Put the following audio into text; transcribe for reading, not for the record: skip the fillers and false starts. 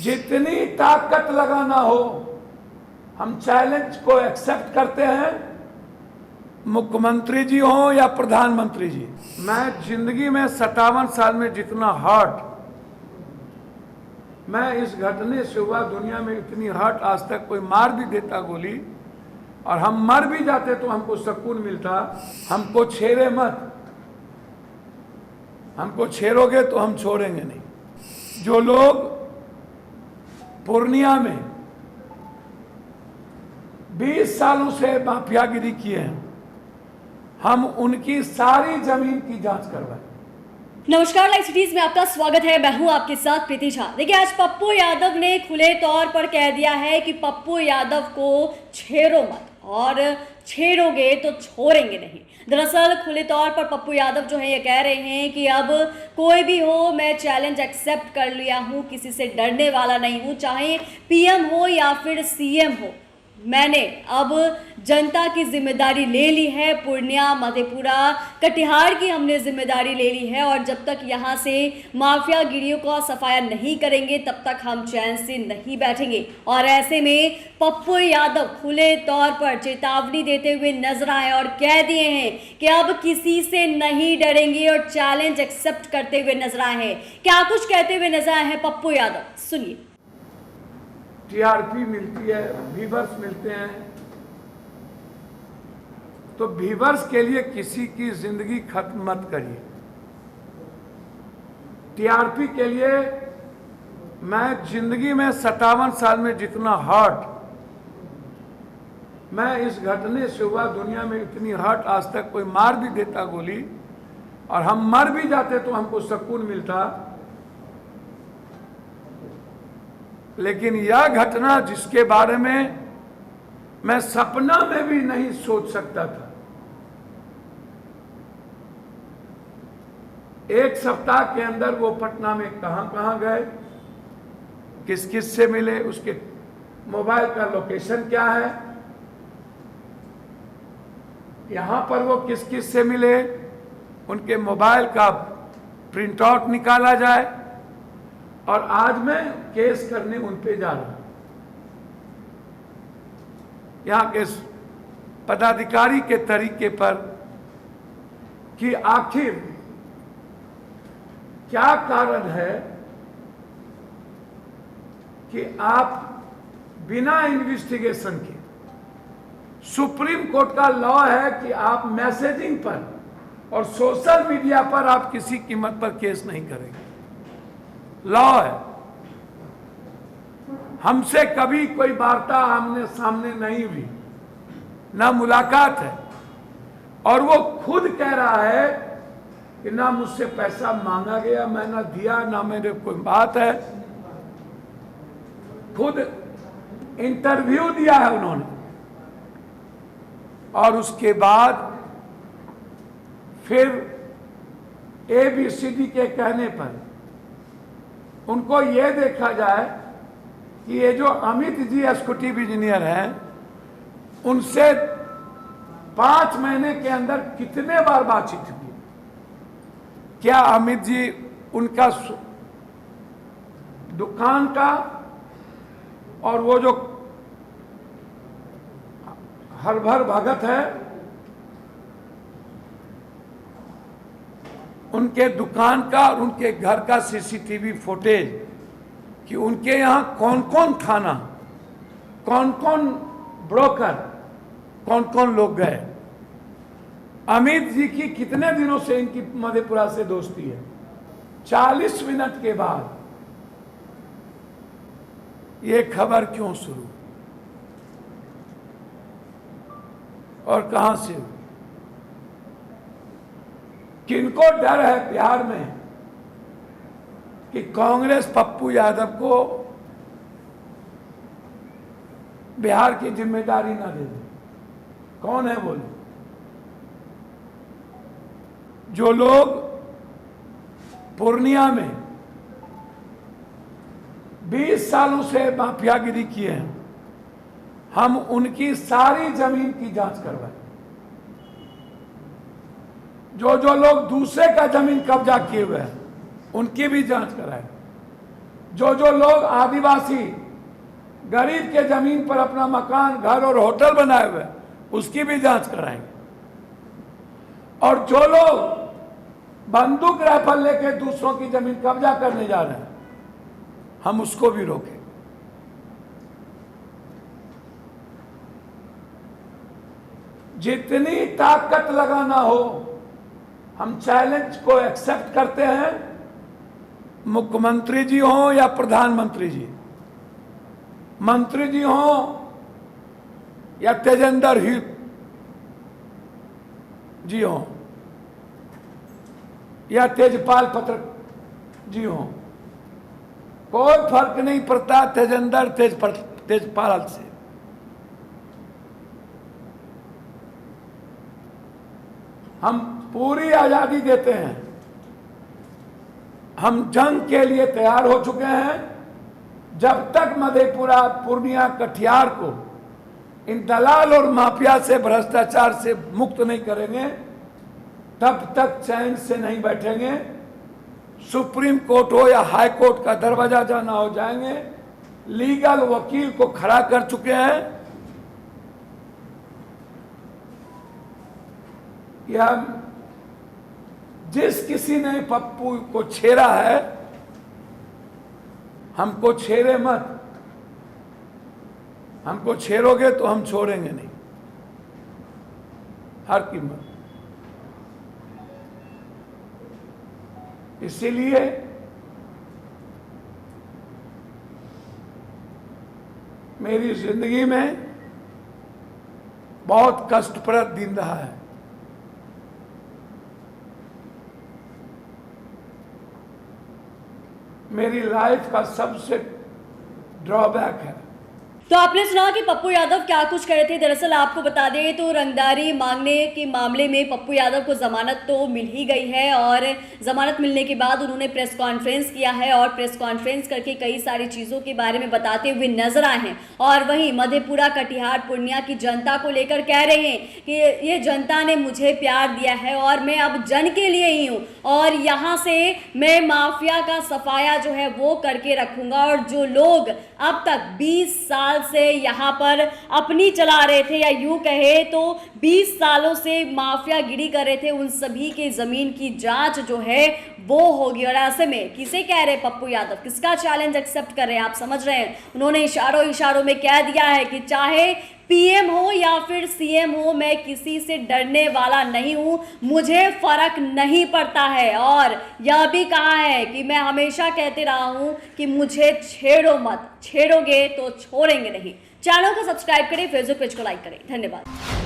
जितनी ताकत लगाना हो हम चैलेंज को एक्सेप्ट करते हैं, मुख्यमंत्री जी हो या प्रधानमंत्री जी। मैं जिंदगी में 57 साल में जितना हर्ट मैं इस घटने से हुआ, दुनिया में इतनी हर्ट आज तक कोई मार भी देता गोली और हम मर भी जाते तो हमको सुकून मिलता। हमको छेड़े मत, हमको छेड़ोगे तो हम छोड़ेंगे नहीं। जो लोग पूर्णिया में 20 सालों से माफियागिरी किए हैं, हम उनकी सारी जमीन की जांच करवाएं। नमस्कार, लाइव सिटीज में आपका स्वागत है। मैं हूं आपके साथ प्रीति झा। देखिए, आज पप्पू यादव ने खुले तौर पर कह दिया है कि पप्पू यादव को छेड़ो मत और छेड़ोगे तो छोड़ेंगे नहीं। दरअसल खुले तौर पर पप्पू यादव जो है ये कह रहे हैं कि अब कोई भी हो, मैं चैलेंज एक्सेप्ट कर लिया हूं, किसी से डरने वाला नहीं हूं, चाहे पीएम हो या फिर सीएम हो। मैंने अब जनता की जिम्मेदारी ले ली है, पूर्णिया, मधेपुरा, कटिहार की हमने जिम्मेदारी ले ली है और जब तक यहाँ से माफियागिरियों का सफाया नहीं करेंगे तब तक हम चैन से नहीं बैठेंगे। और ऐसे में पप्पू यादव खुले तौर पर चेतावनी देते हुए नजर आए और कह दिए हैं कि अब किसी से नहीं डरेंगे और चैलेंज एक्सेप्ट करते हुए नजर आए हैं। क्या कुछ कहते हुए नजर आए हैं पप्पू यादव, सुनिए। टीआरपी मिलती है, व्यूअर्स मिलते हैं, तो व्यूअर्स के लिए किसी की जिंदगी खत्म मत करिए। टीआरपी के लिए मैं जिंदगी में 57 साल में जितना हर्ट मैं इस घटने से हुआ, दुनिया में इतनी हर्ट आज तक कोई मार भी देता गोली और हम मर भी जाते तो हमको सुकून मिलता। लेकिन यह घटना जिसके बारे में मैं सपना में भी नहीं सोच सकता था, एक सप्ताह के अंदर वो पटना में कहां गए, किस किस से मिले, उसके मोबाइल का लोकेशन क्या है, यहां पर वो किस किस से मिले, उनके मोबाइल का प्रिंट आउट निकाला जाए और आज मैं केस करने उन पे जा रहा हूं। यहां के पदाधिकारी के तरीके पर कि आखिर क्या कारण है कि आप बिना इन्वेस्टिगेशन के, सुप्रीम कोर्ट का लॉ है कि आप मैसेजिंग पर और सोशल मीडिया पर आप किसी कीमत पर केस नहीं करेंगे, लॉ है। हमसे कभी कोई वार्ता आमने सामने नहीं हुई, ना मुलाकात है, और वो खुद कह रहा है कि ना मुझसे पैसा मांगा गया, मैं ना दिया, ना मेरे कोई बात है। खुद इंटरव्यू दिया है उन्होंने और उसके बाद फिर ABCD के कहने पर उनको यह देखा जाए कि ये जो अमित जी एग्जीक्यूटिव इंजीनियर हैं, उनसे 5 महीने के अंदर कितने बार बातचीत हुई, क्या अमित जी उनका दुकान का और वो जो हरभर भगत है उनके दुकान का और उनके घर का CCTV फुटेज कि उनके यहाँ कौन कौन थाना, कौन कौन ब्रोकर, कौन कौन लोग गए, अमित जी की कितने दिनों से इनकी मधेपुरा से दोस्ती है। 40 मिनट के बाद ये खबर क्यों शुरू और कहां से हुई? किनको डर है बिहार में कि कांग्रेस पप्पू यादव को बिहार की जिम्मेदारी ना दे दे? कौन है बोले? जो लोग पूर्णिया में 20 सालों से माफियागिरी किए हैं, हम उनकी सारी जमीन की जांच करवाएं। जो लोग दूसरे का जमीन कब्जा किए हुए हैं उनकी भी जांच कराएं। जो जो लोग आदिवासी गरीब के जमीन पर अपना मकान, घर और होटल बनाए हुए उसकी भी जांच कराएंगे। और जो लोग बंदूक राइफल लेके दूसरों की जमीन कब्जा करने जा रहे हैं, हम उसको भी रोकें। जितनी ताकत लगाना हो, हम चैलेंज को एक्सेप्ट करते हैं। मुख्यमंत्री जी हों या प्रधानमंत्री जी, मंत्री जी हों या तेजेंद्र ही जी हों या तेजपाल पत्रक जी हों, कोई फर्क नहीं पड़ता तेजेंद्र तेजपाल से। हम पूरी आजादी देते हैं। हम जंग के लिए तैयार हो चुके हैं। जब तक मधेपुरा, पूर्णिया, कटिहार को इन दलाल और माफिया से, भ्रष्टाचार से मुक्त नहीं करेंगे, तब तक चैन से नहीं बैठेंगे। सुप्रीम कोर्ट हो या हाई कोर्ट का दरवाजा जाना हो जाएंगे। लीगल वकील को खड़ा कर चुके हैं। यह जिस किसी ने पप्पू को छेड़ा है, हमको छेड़े मत। हमको छेड़ोगे तो हम छोड़ेंगे नहीं, हर कीमत। इसीलिए मेरी जिंदगी में बहुत कष्टप्रद दिन रहा है। मेरी लाइफ का सबसे ड्रॉबैक है। तो आपने सुना कि पप्पू यादव क्या कुछ कहे थे। दरअसल आपको बता दें तो रंगदारी मांगने के मामले में पप्पू यादव को जमानत तो मिल ही गई है और जमानत मिलने के बाद उन्होंने प्रेस कॉन्फ्रेंस किया है और प्रेस कॉन्फ्रेंस करके कई सारी चीज़ों के बारे में बताते हुए नजर आए हैं। और वहीं मधेपुरा, कटिहार, पूर्णिया की जनता को लेकर कह रहे हैं कि ये जनता ने मुझे प्यार दिया है और मैं अब जन के लिए ही हूँ और यहाँ से मैं माफिया का सफाया जो है वो करके रखूँगा। और जो लोग अब तक 20 साल से यहाँ पर अपनी चला रहे थे या यूं कहे तो 20 सालों से माफिया गिरी कर रहे थे, उन सभी के जमीन की जांच जो है वो होगी। और ऐसे में किसे कह रहे पप्पू यादव, किसका चैलेंज एक्सेप्ट कर रहे हैं, आप समझ रहे हैं। उन्होंने इशारों में कह दिया है कि चाहे पीएम हो या फिर सीएम हो, मैं किसी से डरने वाला नहीं हूं, मुझे फर्क नहीं पड़ता है। और यह भी कहा है कि मैं हमेशा कहते रहा हूं कि मुझे छेड़ो मत, छेड़ोगे तो छोड़ेंगे नहीं। चैनल को सब्सक्राइब करें, फेसबुक पेज को लाइक करें। धन्यवाद।